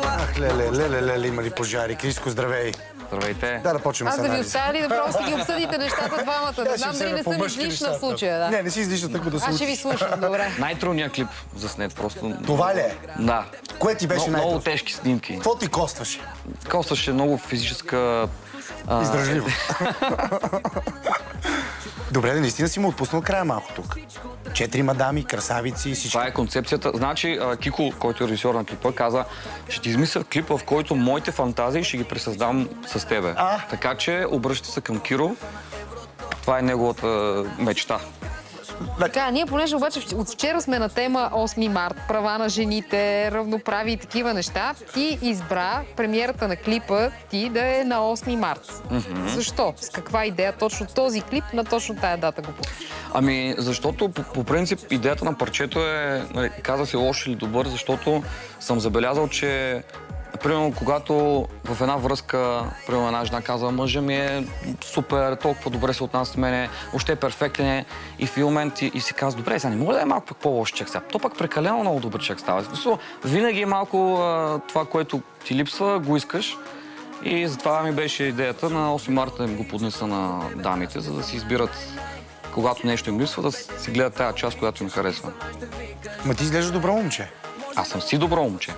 Ах, леле, има ли пожари? Криско, здравей. Здравейте. Да почваме с Аз да ви анализ. оставя ли да просто ги обсъдите нещата двамата? Не знам дали не съм излишна в случая. Да. Не си излишна, тъкмо да Аз ще ви слушам, добре. Най-трудният клип заснет просто. Това ли е? Да. Кое ти беше Много най-трудно? тежки снимки. Какво ти костваше? Костваше много физическа... Издръжливо. Добре, да наистина си му отпуснал края малко тук. 4 мадами, красавици и всички. Това е концепцията. Значи Кико, който е режисьор на клипа, каза, ще ти измисля клипа, в който моите фантазии ще ги пресъздам с тебе. Така че обръщате се към Киро. Това е неговата мечта. Така, ние понеже обаче от вчера сме на тема 8 март, права на жените, равноправи и такива неща, ти избра премиерата на клипа ти да е на 8 март. Защо? С каква идея точно този клип на точно тая дата го пускаш? Ами, защото по принцип идеята на парчето е, каза се лош или добър, защото съм забелязал, че примерно, когато в една връзка, примерно една жена казва, мъжа ми е супер, толкова добре се отнася с мене, още е перфектен и в един момент и си казва, добре, сега не може да е малко пък по-лош човек сега. То пък прекалено много добър човек става. Винаги е малко това, което ти липсва, го искаш. И затова ми беше идеята на 8 марта да им го поднеса на дамите, за да си избират, когато нещо им липсва, да си гледат тая част, която им харесва. Ма ти изглежда добро момче. Аз съм си добро момче.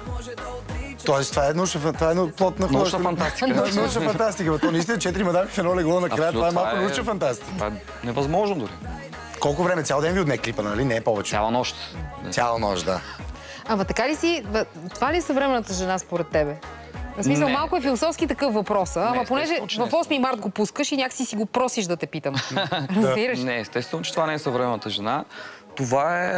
Тоест, това е плод на научна фантастика. Научна фантастика. То наистина 4 мадами в едно легло накрая. Това е малко научна фантастика. Това е невъзможно дори. Колко време? Цял ден ви отне клипа, нали? Не е повече. Цяла нощ. Цяла нощ, да. Ама така ли си, това ли е съвременната жена според тебе? В смисъл, малко е философски такъв въпрос, ама понеже в 8 март го пускаш и някакси си го просиш да те питам. Разбираш? Не, естествено, че това не е съвременната жена. Това е...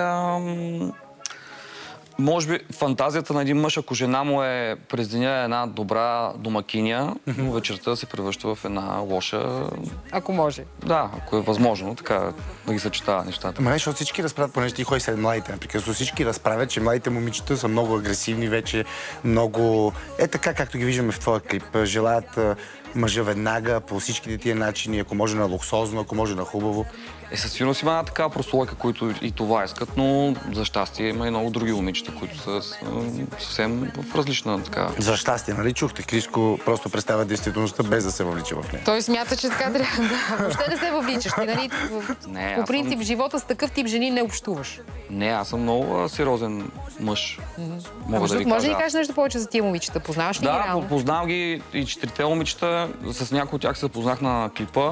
Може би фантазията на един мъж, ако жена му е през деня една добра домакиня, но вечерта се превръща в една лоша... Ако може. Да, ако е възможно, така да ги съчетава нещата. Ама не, защото всички разправят, понеже ти ходи сред младите, непрекъснато всички разправят, че младите момичета са много агресивни вече, много... Е така, както ги виждаме в твоя клип. Желаят мъжа веднага, по всичките тия начини, ако може на луксозно, ако може на хубаво. Със сигурност има една такава прослойка, които и това искат, но за щастие има и много други момичета, които са съвсем в различна така... За щастие, нали чухте? Криско просто представя действителността без да се въвлича в нея. Той смята, че така трябва да... Въобще не се въвличаш. Ти, нали? Не, по принцип, в живота с такъв тип жени не общуваш. Не, аз съм много сериозен мъж. Мога да ви Може ли кажа. да кажеш нещо повече за тия момичета? Познаваш ли ги реално? Да, познавам ги и 4-те момичета. С някои от тях се запознах на клипа,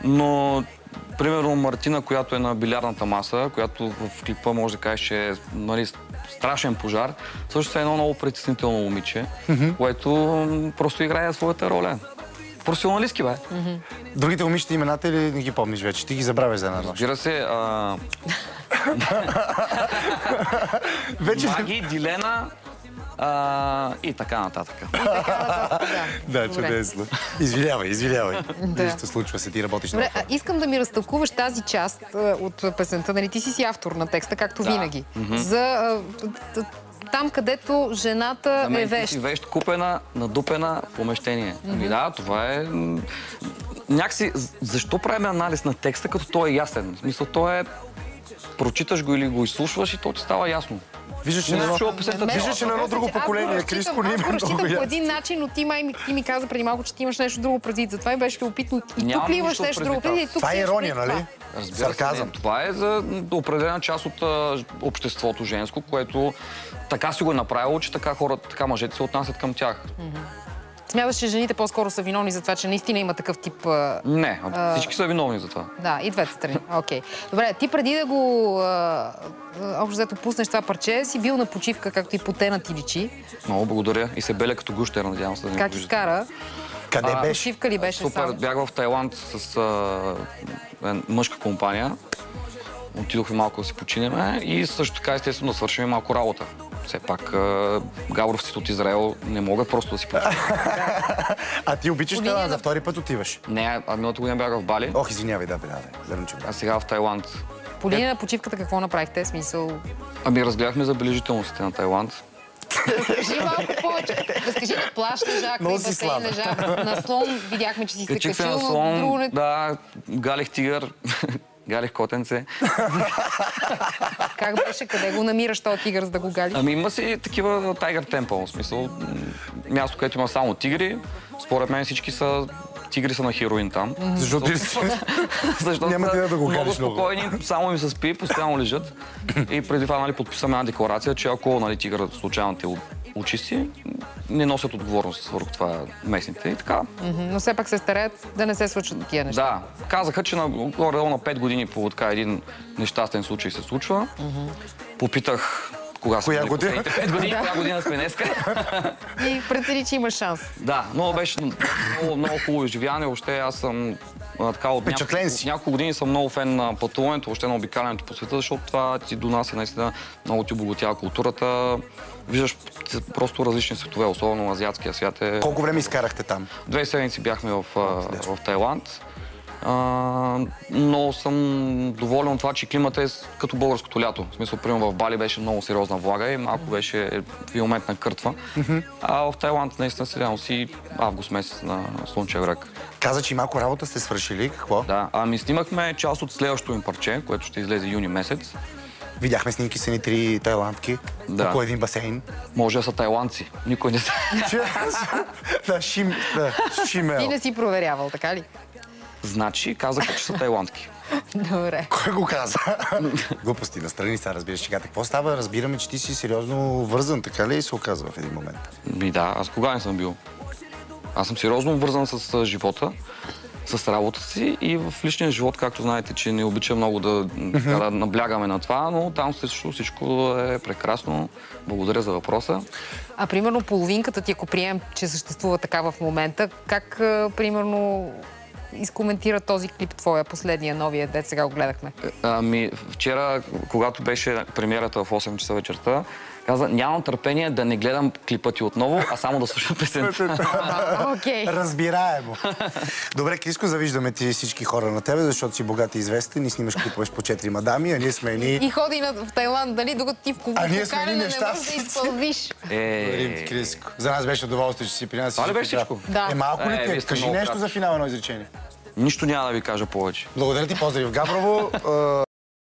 но примерно Мартина, която е на билярдната маса, която в клипа може да кажеш, че е страшен пожар, също е едно много притеснително момиче, което просто играе своята роля. Професионалистки, бе. Другите момичета имената или не ги помниш вече? Ти ги забравяш за една нощ. Разбира се, Маги, Дилена и така нататък. Да, чудесно. Извинявай. Нищо случва се, ти работиш Добре, много. искам да ми разтълкуваш тази част от песента. Нали, ти си автор на текста, както винаги. За там, където жената е вещ. Си вещ, купена, надупена помещение. Ами да, това е... Някакси, защо правим анализ на текста, като той е ясен? В смисъл, той е... Прочиташ го или го изслушваш и то ти става ясно. Виждаш на едно друго поколение. Криско не има много ясно. По ясно. един начин, но ти ми каза преди малко, че ти имаш нещо друго предвид. Затова ми беше любопитно. И тук ли имаш нещо друго предвид? Това е ирония, нали? Сарказъм. Това е за определена част от обществото женско, което така си го е направило, че така хората, така мъжете се отнасят към тях. Смяташ, че жените по-скоро са виновни за това, че наистина има такъв тип... Не, всички са виновни за това. Да, и двете страни. Окей. Добре, ти преди да го общо взето пуснеш това парче, си бил на почивка, както и потена ти личи. Много благодаря и се беля като гущер, надявам се да не Как изкара? Къде беше? Почивка ли беше Супер, само? бях в Тайланд с мъжка компания. Отидохме малко да си починеме и също така естествено да свършим малко работа. Все пак гавровците от Израел не могат просто да си починят. А ти обичаш Тайланд, за втори път отиваш? Не, миналата година бях в Бали. Ох, извинявай, да. А сега в Тайланд. По линия на почивката какво направихте? Смисъл... Ами разгледахме забележителностите на Тайланд. Разкажи малко повече. Разкажи на плаж лежахме, и басейн лежахме. На слон видяхме, че си се Качих се качил, на но слон, друго не... да, галех тигър. галих котенце. Как беше? Къде го намираш този тигър, за да го галиш? Ами има си такива Tiger Temple, в смисъл място, където има само тигри. Според мен всички тигри са на хероин там. Защото няма да го много галиш спокойни, само им се спи, постоянно лежат. И преди това, нали, подписаме една декларация, че ако, нали, тигърът случайно те очисти, не носят отговорност върху това местните и така. Но все пак се стараят да не се случват такива неща. Да, казаха, че горе-долу на 5 години по така един нещастен случай се случва. Попитах кога са били последните 5 години, коя година сме днеска. И прецени, че има шанс. Да, но беше много хубаво изживяване. Въобще аз съм така от няколко години съм много фен на пътуването, въобще на обикалянето по света, защото това ти донася наистина много ти обогатява културата. Виждаш просто различни светове, особено азиатския свят е... Колко време изкарахте там? 2 седмици бяхме в Тайланд. Но съм доволен от това, че климата е като българското лято. В смисъл, примерно в Бали беше много сериозна влага и малко беше в един момент накъртва. А в Тайланд наистина седяно си август месец на слънчев бряг. Каза, че малко работа сте свършили. Какво? Да, ами снимахме част от следващото им парче, което ще излезе юни месец. Видяхме снимки с едни 3 тайландки. Да. Около един басейн. Може да са тайландци. Никой не знае. Да, Шимел. Ти не си проверявал, така ли? Значи, казаха, че са тайландки. Добре. Кой го каза? Глупости, настрани сега, разбираш чеката. Какво става? Разбираме, че ти си сериозно вързан, така ли се оказва в един момент? Ми да, аз кога не съм бил? Аз съм сериозно вързан с живота, с работата си и в личния живот, както знаете, че не обича много да наблягаме на това, но там всичко е прекрасно. Благодаря за въпроса. А примерно половинката ти, ако приемем, че съществува така в момента, как примерно изкоментира този клип твоя, последния, новия, дет сега го гледахме? Ами, вчера, когато беше премиерата в 8 часа вечерта, каза, нямам търпение да не гледам клипа ти отново, а само да слушам песента. Окей. Разбираемо. Добре, Криско, завиждаме ти всички хора на тебе, защото си богат и известен и снимаш клипове с по 4 мадами, а ние сме едни... И ходи в Тайланд, дали, докато ти в А ние сме едни не можеш да нещастници. изпълзиш. Криско. За нас беше удоволствие, че си при нас. Това ли беше всичко? Да. Малко ли вие ти? сте Кажи много нещо кратки. за финал едно изречение. Нищо няма да ви кажа повече. Благодаря ти, поздрав в Габрово.